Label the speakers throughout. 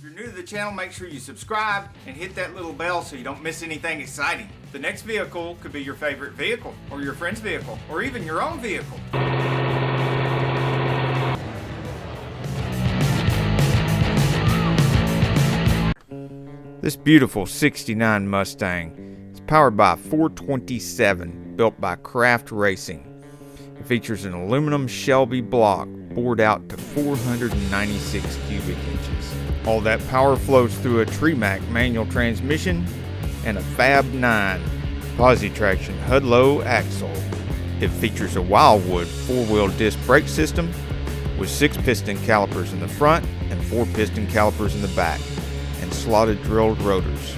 Speaker 1: you're new to the channel, make sure you subscribe and hit that little bell so you don't miss anything exciting. The next vehicle could be your favorite vehicle, or your friend's vehicle, or even your own vehicle. This beautiful 69 Mustang is powered by a 427 built by Craft Racing. It features an aluminum Shelby block bored out to 496 cubic inches. All that power flows through a Tremac manual transmission and a Fab 9 posi-traction Hudlow axle. It features a Wildwood 4-wheel disc brake system with 6 piston calipers in the front and 4 piston calipers in the back, and slotted drilled rotors.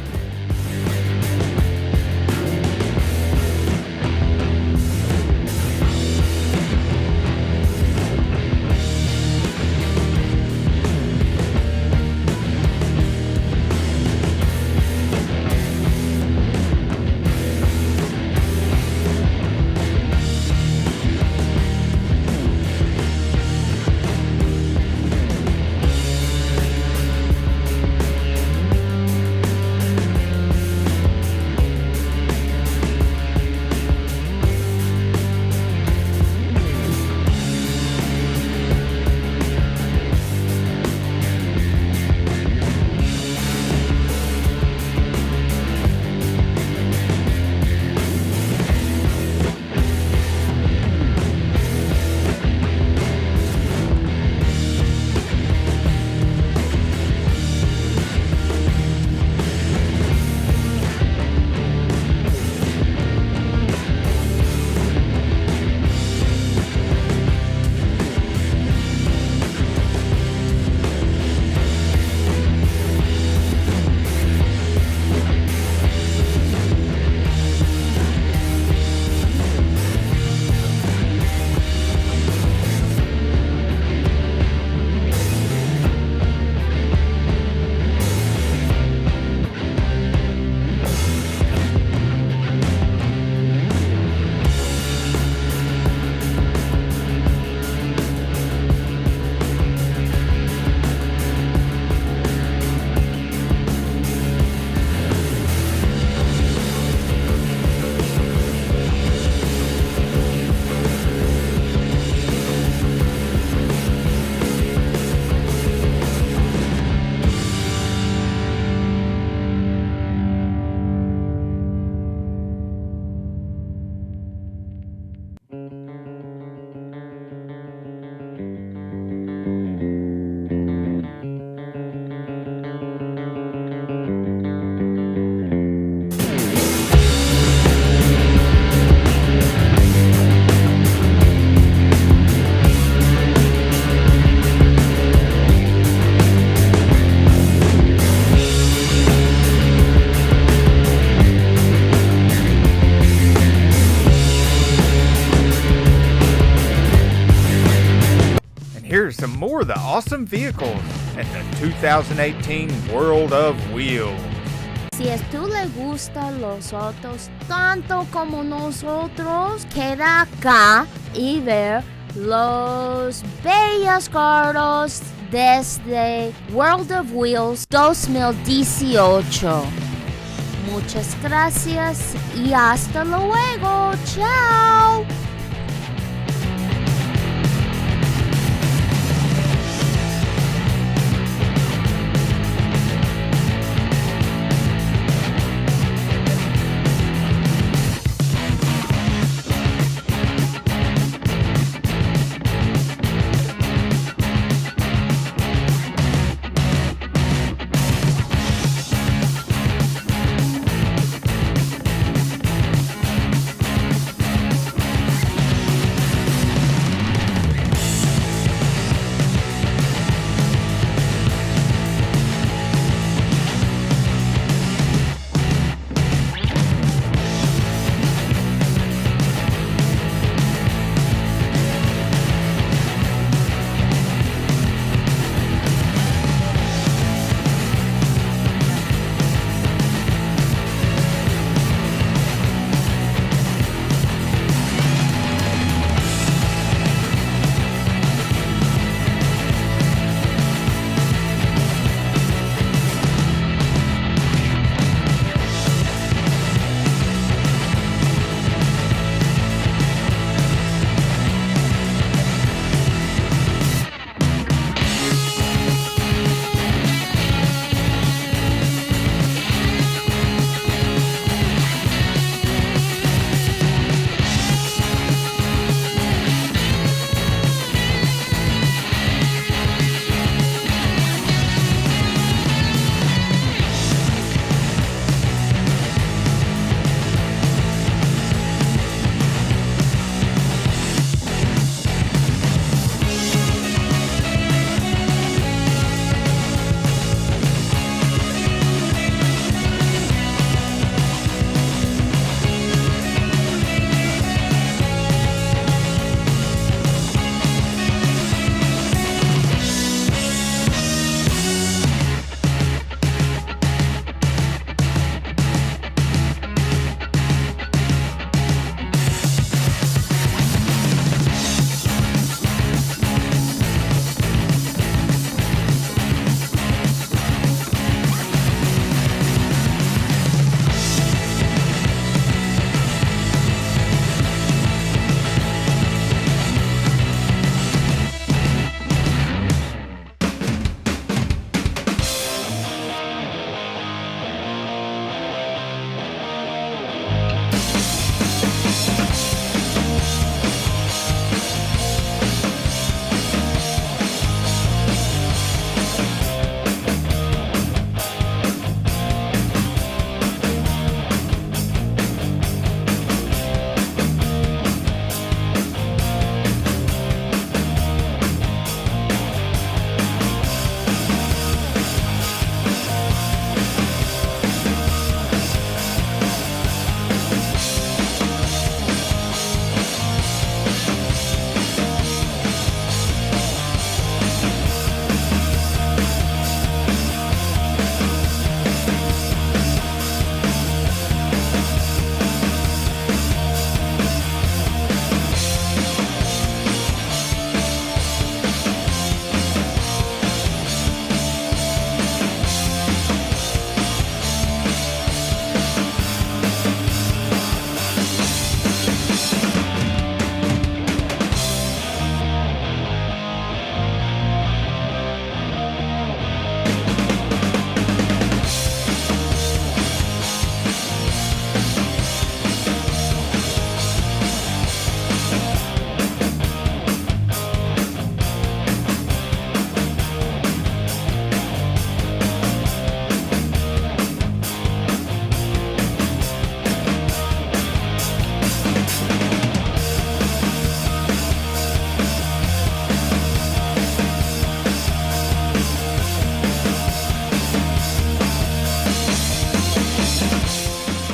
Speaker 1: Here's some more of the awesome vehicles at the 2018 World of Wheels.
Speaker 2: Si a tú le gustan los autos tanto como nosotros, queda acá y ver los bellos carros desde World of Wheels 2018. Muchas gracias y hasta luego. Chao.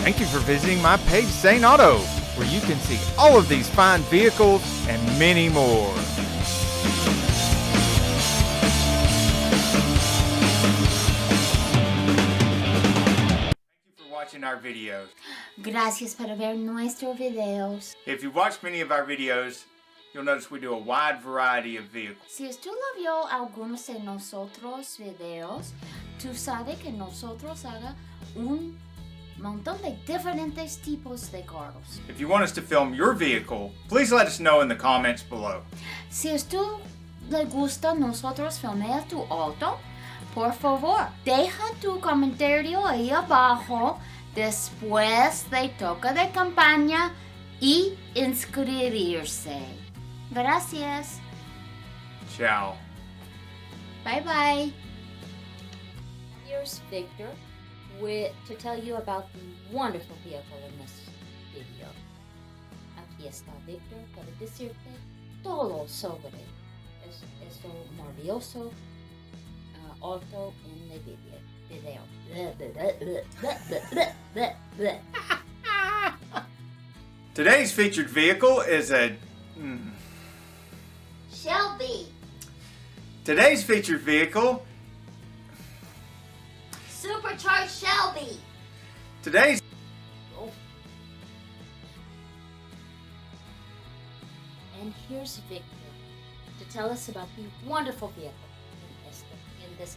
Speaker 1: Thank you for visiting my page, St. Auto, where you can see all of these fine vehicles and many more. Thank you for watching our videos.
Speaker 2: Gracias por ver nuestros videos.
Speaker 1: If you've watched many of our videos, you'll notice we do a wide variety of vehicles.
Speaker 2: Si tú lo vio algunos de nosotros videos, tú sabes que nosotros haga un montón de diferentes tipos de carros.
Speaker 1: If you want us to film your vehicle, please let us know in the comments below.
Speaker 2: Si tú le gusta nosotros filmar tu auto, por favor, deja tu comentario ahí abajo después de toca de campaña y inscribirse. Gracias.
Speaker 1: Ciao.
Speaker 2: Bye bye. Here's Victor to tell you about the wonderful vehicle in this video. Aquí está Victor para decirte todo sobre este maravilloso auto en el video.
Speaker 1: Today's featured vehicle is a...
Speaker 2: Shelby.
Speaker 1: Today's featured vehicle...
Speaker 2: Supercharged Shelby.
Speaker 1: Today's...
Speaker 2: And here's Victor to tell us about the wonderful vehicle in this